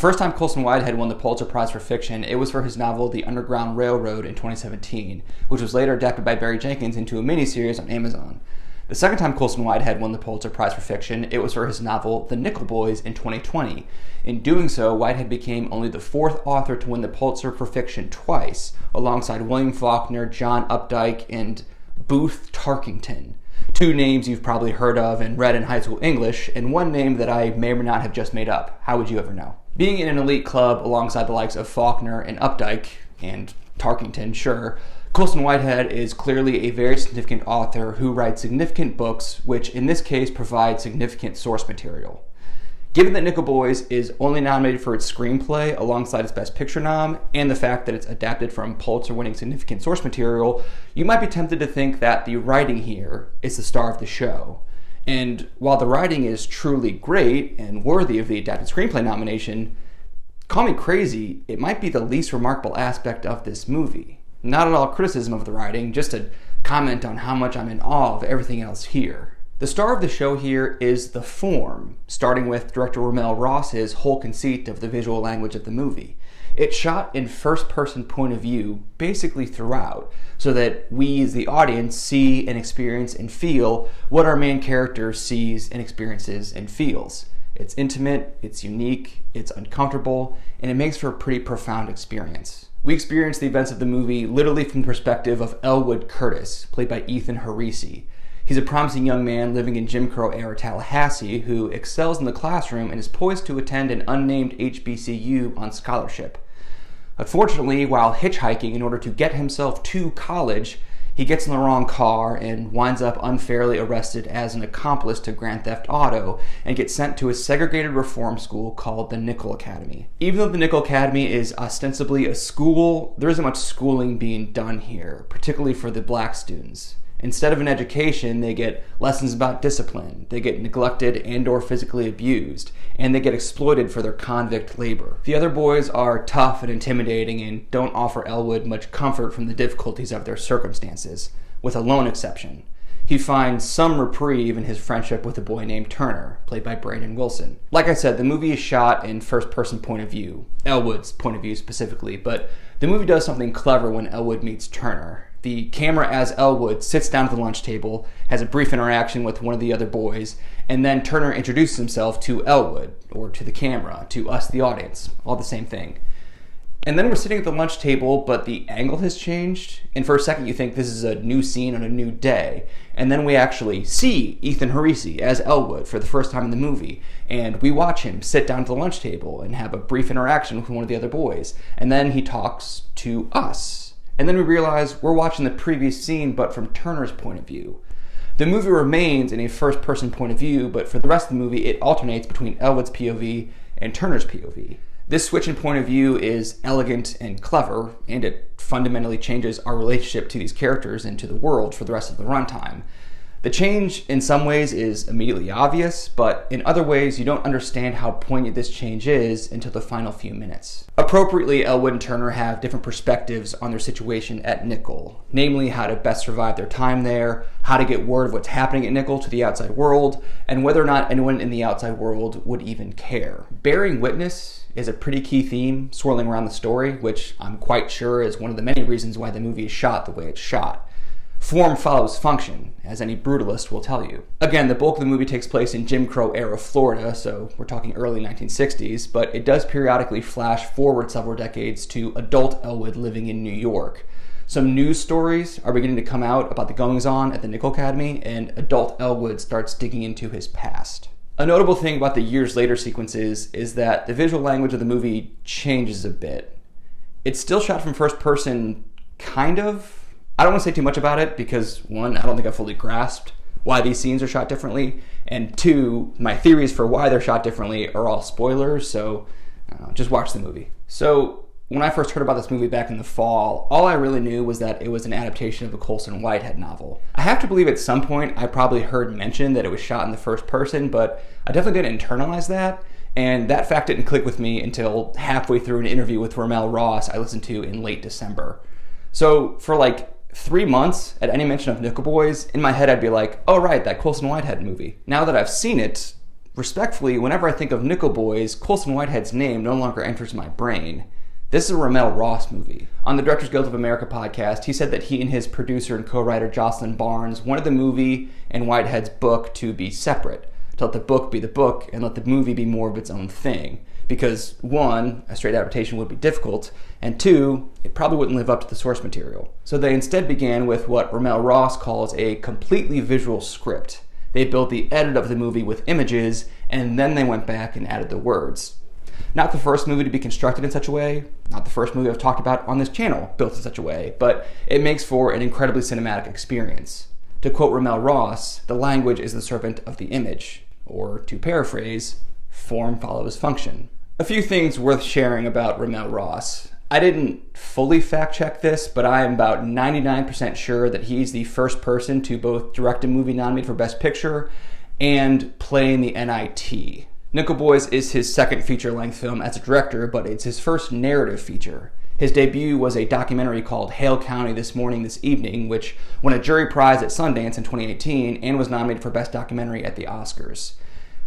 first time Colson Whitehead won the Pulitzer Prize for fiction, it was for his novel The Underground Railroad in 2017, which was later adapted by Barry Jenkins into a miniseries on Amazon. The second time Colson Whitehead won the Pulitzer Prize for fiction, it was for his novel The Nickel Boys in 2020. In doing so, Whitehead became only the fourth author to win the Pulitzer for fiction twice, alongside William Faulkner, John Updike, and Booth Tarkington. Two names you've probably heard of and read in high school English, and one name that I may or may not have just made up. How would you ever know? Being in an elite club alongside the likes of Faulkner and Updike, and Tarkington, sure, Colson Whitehead is clearly a very significant author who writes significant books, which in this case provide significant source material. Given that Nickel Boys is only nominated for its screenplay alongside its Best Picture nom, and the fact that it's adapted from Pulitzer-winning significant source material, you might be tempted to think that the writing here is the star of the show. And while the writing is truly great and worthy of the adapted screenplay nomination, call me crazy, it might be the least remarkable aspect of this movie. Not at all criticism of the writing, just a comment on how much I'm in awe of everything else here. The star of the show here is the form, starting with director RaMell Ross's whole conceit of the visual language of the movie. It's shot in first-person point of view basically throughout, so that we as the audience see and experience and feel what our main character sees and experiences and feels. It's intimate, it's unique, it's uncomfortable, and it makes for a pretty profound experience. We experience the events of the movie literally from the perspective of Elwood Curtis, played by Ethan Harisi. He's a promising young man living in Jim Crow-era Tallahassee who excels in the classroom and is poised to attend an unnamed HBCU on scholarship. Unfortunately, while hitchhiking in order to get himself to college, he gets in the wrong car and winds up unfairly arrested as an accomplice to Grand Theft Auto and gets sent to a segregated reform school called the Nickel Academy. Even though the Nickel Academy is ostensibly a school, there isn't much schooling being done here, particularly for the black students. Instead of an education, they get lessons about discipline, they get neglected and or physically abused, and they get exploited for their convict labor. The other boys are tough and intimidating and don't offer Elwood much comfort from the difficulties of their circumstances, with a lone exception. He finds some reprieve in his friendship with a boy named Turner, played by Brandon Wilson. Like I said, the movie is shot in first-person point of view, Elwood's point of view specifically, but the movie does something clever when Elwood meets Turner. The camera as Elwood sits down at the lunch table, has a brief interaction with one of the other boys, and then Turner introduces himself to Elwood, or to the camera, to us, the audience, all the same thing. And then we're sitting at the lunch table, but the angle has changed, and for a second you think this is a new scene on a new day, and then we actually see Ethan Harisi as Elwood for the first time in the movie, and we watch him sit down at the lunch table and have a brief interaction with one of the other boys, and then he talks to us. And then we realize we're watching the previous scene, but from Turner's point of view. The movie remains in a first-person point of view, but for the rest of the movie, it alternates between Elwood's POV and Turner's POV. This switch in point of view is elegant and clever, and it fundamentally changes our relationship to these characters and to the world for the rest of the runtime. The change, in some ways, is immediately obvious, but in other ways, you don't understand how poignant this change is until the final few minutes. Appropriately, Elwood and Turner have different perspectives on their situation at Nickel, namely how to best survive their time there, how to get word of what's happening at Nickel to the outside world, and whether or not anyone in the outside world would even care. Bearing witness is a pretty key theme swirling around the story, which I'm quite sure is one of the many reasons why the movie is shot the way it's shot. Form follows function, as any brutalist will tell you. Again, the bulk of the movie takes place in Jim Crow-era Florida, so we're talking early 1960s, but it does periodically flash forward several decades to adult Elwood living in New York. Some news stories are beginning to come out about the goings-on at the Nickel Academy, and adult Elwood starts digging into his past. A notable thing about the years later sequences is that the visual language of the movie changes a bit. It's still shot from first person, kind of. I don't want to say too much about it because, one, I don't think I fully grasped why these scenes are shot differently, and two, my theories for why they're shot differently are all spoilers, so just watch the movie. So, when I first heard about this movie back in the fall, all I really knew was that it was an adaptation of a Colson Whitehead novel. I have to believe at some point I probably heard mention that it was shot in the first person, but I definitely didn't internalize that, and that fact didn't click with me until halfway through an interview with RaMell Ross I listened to in late December. So, for 3 months, at any mention of Nickel Boys, in my head I'd be like, oh right, that Colson Whitehead movie. Now that I've seen it, respectfully, whenever I think of Nickel Boys, Colson Whitehead's name no longer enters my brain. This is a RaMell Ross movie. On the Directors Guild of America podcast, he said that he and his producer and co-writer Jocelyn Barnes wanted the movie and Whitehead's book to be separate, to let the book be the book and let the movie be more of its own thing. Because, one, a straight adaptation would be difficult, and two, it probably wouldn't live up to the source material. So they instead began with what RaMell Ross calls a completely visual script. They built the edit of the movie with images, and then they went back and added the words. Not the first movie to be constructed in such a way, not the first movie I've talked about on this channel built in such a way, but it makes for an incredibly cinematic experience. To quote RaMell Ross, the language is the servant of the image, or to paraphrase, form follows function. A few things worth sharing about RaMell Ross. I didn't fully fact check this, but I am about 99% sure that he's the first person to both direct a movie nominated for Best Picture and play in the NIT. Nickel Boys is his second feature-length film as a director, but it's his first narrative feature. His debut was a documentary called Hale County This Morning, This Evening, which won a jury prize at Sundance in 2018 and was nominated for Best Documentary at the Oscars.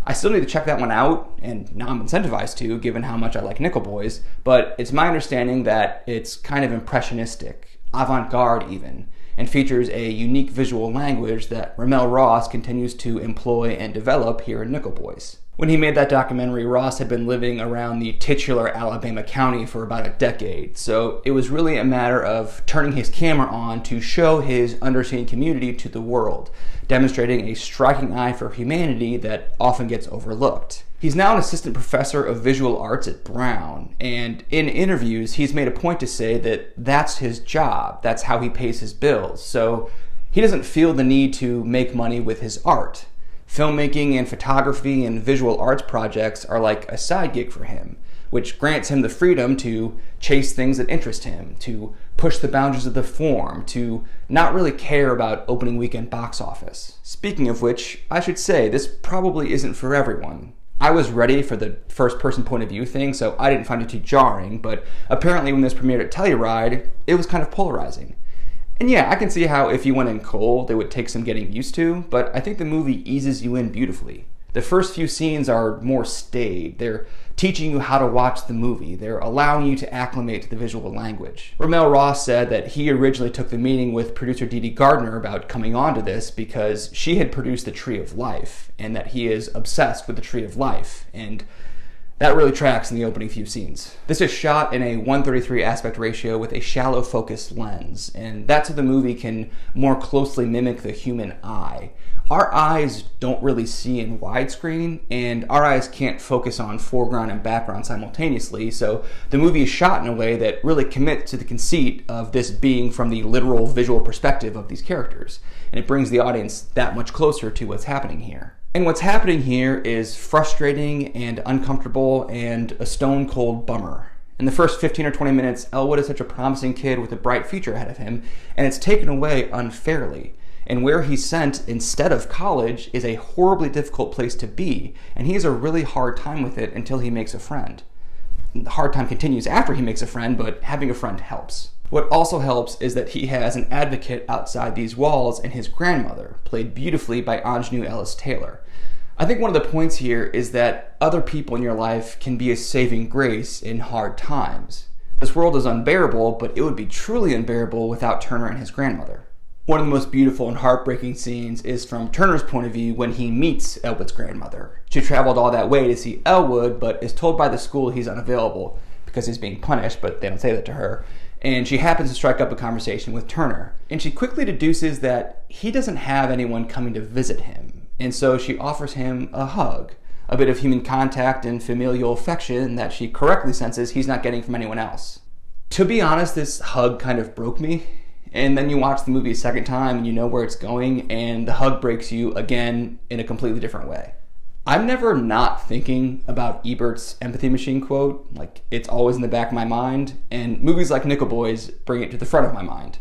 I still need to check that one out, and now I'm incentivized to, given how much I like Nickel Boys, but it's my understanding that it's kind of impressionistic, avant-garde even, and features a unique visual language that RaMell Ross continues to employ and develop here in Nickel Boys. When he made that documentary, Ross had been living around the titular Alabama County for about a decade, so it was really a matter of turning his camera on to show his underseen community to the world, demonstrating a striking eye for humanity that often gets overlooked. He's now an assistant professor of visual arts at Brown, and in interviews, he's made a point to say that that's his job, that's how he pays his bills, so he doesn't feel the need to make money with his art. Filmmaking and photography and visual arts projects are like a side gig for him, which grants him the freedom to chase things that interest him, to push the boundaries of the form, to not really care about opening weekend box office. Speaking of which, I should say, this probably isn't for everyone. I was ready for the first-person point of view thing, so I didn't find it too jarring, but apparently when this premiered at Telluride, it was kind of polarizing. And yeah, I can see how if you went in cold, it would take some getting used to, but I think the movie eases you in beautifully. The first few scenes are more staid. They're teaching you how to watch the movie. They're allowing you to acclimate to the visual language. RaMell Ross said that he originally took the meeting with producer Dee Dee Gardner about coming onto this because she had produced The Tree of Life, and that he is obsessed with The Tree of Life, and that really tracks in the opening few scenes. This is shot in a 1:33 aspect ratio with a shallow focus lens, and that's so the movie can more closely mimic the human eye. Our eyes don't really see in widescreen, and our eyes can't focus on foreground and background simultaneously, so the movie is shot in a way that really commits to the conceit of this being from the literal visual perspective of these characters, and it brings the audience that much closer to what's happening here. And what's happening here is frustrating and uncomfortable and a stone-cold bummer. In the first 15 or 20 minutes, Elwood is such a promising kid with a bright future ahead of him, and it's taken away unfairly. And where he's sent instead of college is a horribly difficult place to be, and he has a really hard time with it until he makes a friend. The hard time continues after he makes a friend, but having a friend helps. What also helps is that he has an advocate outside these walls in his grandmother, played beautifully by Anjanu Ellis-Taylor. I think one of the points here is that other people in your life can be a saving grace in hard times. This world is unbearable, but it would be truly unbearable without Turner and his grandmother. One of the most beautiful and heartbreaking scenes is from Turner's point of view when he meets Elwood's grandmother. She traveled all that way to see Elwood, but is told by the school he's unavailable because he's being punished, but they don't say that to her. And she happens to strike up a conversation with Turner. And she quickly deduces that he doesn't have anyone coming to visit him. And so she offers him a hug, a bit of human contact and familial affection that she correctly senses he's not getting from anyone else. To be honest, this hug kind of broke me. And then you watch the movie a second time and you know where it's going, and the hug breaks you again in a completely different way. I'm never not thinking about Ebert's empathy machine quote, like it's always in the back of my mind, and movies like Nickel Boys bring it to the front of my mind.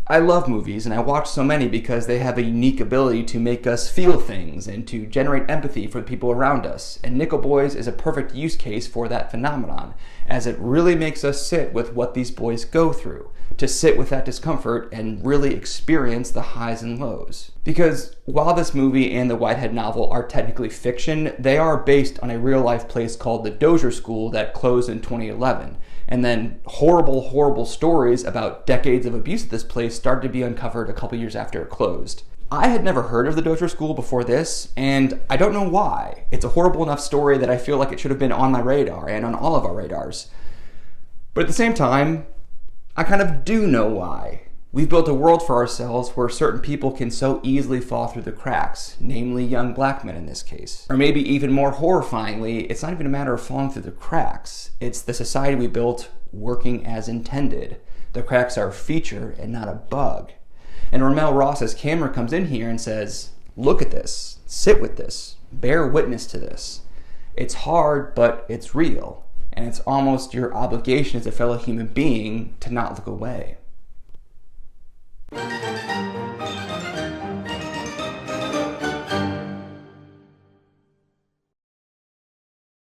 I love movies, and I watch so many because they have a unique ability to make us feel things and to generate empathy for the people around us. And Nickel Boys is a perfect use case for that phenomenon, as it really makes us sit with what these boys go through, to sit with that discomfort and really experience the highs and lows. Because while this movie and the Whitehead novel are technically fiction, they are based on a real-life place called the Dozier School that closed in 2011. And then horrible stories about decades of abuse at this place started to be uncovered a couple years after it closed. I had never heard of the Dozier School before this, and I don't know why. It's a horrible enough story that I feel like it should have been on my radar and on all of our radars. But at the same time, I kind of do know why. We've built a world for ourselves where certain people can so easily fall through the cracks, namely young black men in this case. Or maybe even more horrifyingly, it's not even a matter of falling through the cracks. It's the society we built working as intended. The cracks are a feature and not a bug. And RaMell Ross's camera comes in here and says, look at this, sit with this, bear witness to this. It's hard, but it's real. And it's almost your obligation as a fellow human being to not look away.